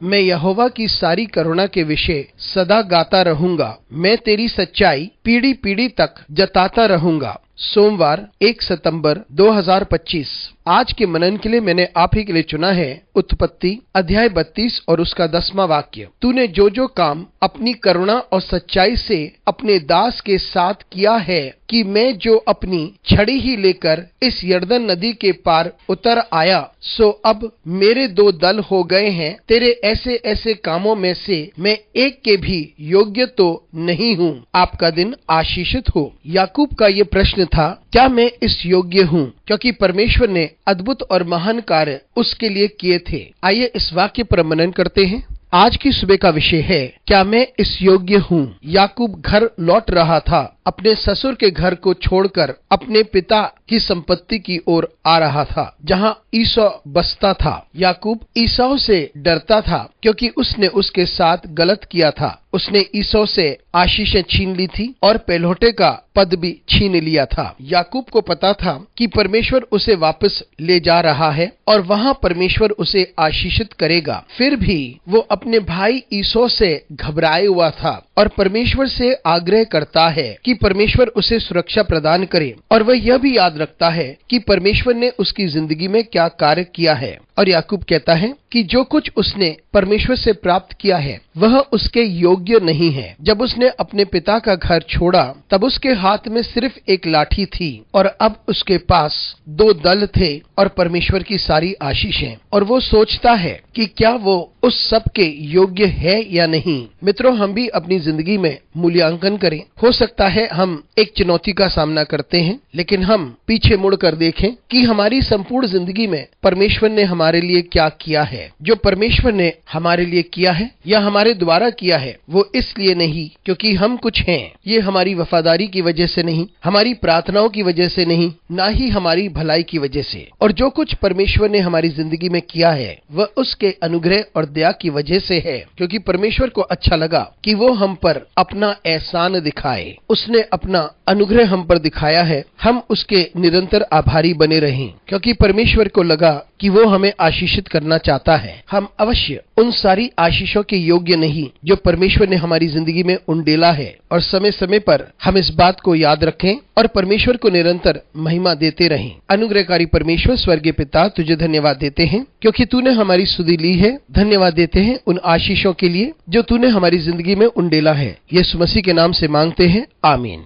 मैं यहोवा की सारी करुणा के विषय सदा गाता रहूंगा। मैं तेरी सच्चाई पीढ़ी पीढ़ी तक जताता रहूंगा। सोमवार 1 सितंबर 2025। आज के मनन के लिए मैंने आप ही के लिए चुना है उत्पत्ति अध्याय 32 और उसका 10वां वाक्य। तूने जो जो काम अपनी करुणा और सच्चाई से अपने दास के साथ किया है कि मैं जो अपनी छड़ी ही लेकर इस यरदन नदी के पार उतर आया, सो अब मेरे 2 दल हो गए हैं। तेरे ऐसे ऐसे कामों में से मैं एक के भी योग्य तो नहीं हूँ। आपका दिन आशीषित हो। याकूब का ये प्रश्न था, क्या मैं इस योग्य हूँ? क्योंकि परमेश्वर ने अद्भुत और महान कार्य उसके लिए किए थे। आइए इस वाक्य पर मनन करते हैं। आज की सुबह का विषय है, क्या मैं इस योग्य हूँ? याकूब घर लौट रहा था। अपने ससुर के घर को छोड़कर अपने पिता की संपत्ति की ओर आ रहा था, जहाँ ईसौ बसता था। याकूब ईसौ से डरता था क्योंकि उसने उसके साथ गलत किया था। उसने ईसौ से आशीषें छीन ली थी और पहलौठे का पद भी छीन लिया था। याकूब को पता था कि परमेश्वर उसे वापस ले जा रहा है और वहाँ परमेश्वर उसे आशीषित करेगा। फिर भी वो अपने भाई ईसौ से घबराया हुआ था और परमेश्वर से आग्रह करता है कि परमेश्वर उसे सुरक्षा प्रदान करे, और वह यह भी याद रखता है कि परमेश्वर ने उसकी जिंदगी में क्या कार्य किया है। और याकूब कहता है कि जो कुछ उसने परमेश्वर से प्राप्त किया है वह उसके योग्य नहीं है। जब उसने अपने पिता का घर छोड़ा तब उसके हाथ में सिर्फ एक लाठी थी और अब उसके पास 2 दल थे और परमेश्वर की सारी आशीषें। और वो सोचता है कि क्या वो उस सब के योग्य है या नहीं। मित्रों, हम भी अपनी जिंदगी में मूल्यांकन करें। हो सकता है हम एक चुनौती का सामना करते हैं, लेकिन हम पीछे मुड़कर देखें कि हमारी संपूर्ण जिंदगी में परमेश्वर ने हमारे लिए क्या किया है। जो परमेश्वर ने हमारे लिए किया है या हमारे द्वारा किया है, वो इसलिए नहीं क्योंकि हम कुछ हैं। ये हमारी वफादारी की वजह से नहीं, हमारी प्रार्थनाओं की वजह से नहीं, ना ही हमारी भलाई की वजह से। और जो कुछ परमेश्वर ने हमारी जिंदगी में किया है वह उसके अनुग्रह और दया की वजह से है, क्योंकि परमेश्वर को अच्छा लगा कि वो हम पर अपना एहसान दिखाए। उसने अपना अनुग्रह हम पर दिखाया है। हम उसके निरंतर आभारी बने रहें, क्योंकि परमेश्वर को लगा कि वो हमें आशीषित करना चाहता है। हम अवश्य उन सारी आशीषों के योग्य नहीं जो परमेश्वर ने हमारी जिंदगी में उंडेला है, और समय समय पर हम इस बात को याद रखें और परमेश्वर को निरंतर महिमा देते रहें। अनुग्रहकारी परमेश्वर स्वर्गीय पिता, तुझे धन्यवाद देते हैं क्योंकि तूने हमारी सुधि ली है। धन्यवाद देते हैं उन आशीषों के लिए जो तूने हमारी जिंदगी में उंडेला है। यीशु मसीह के नाम से मांगते हैं, आमीन।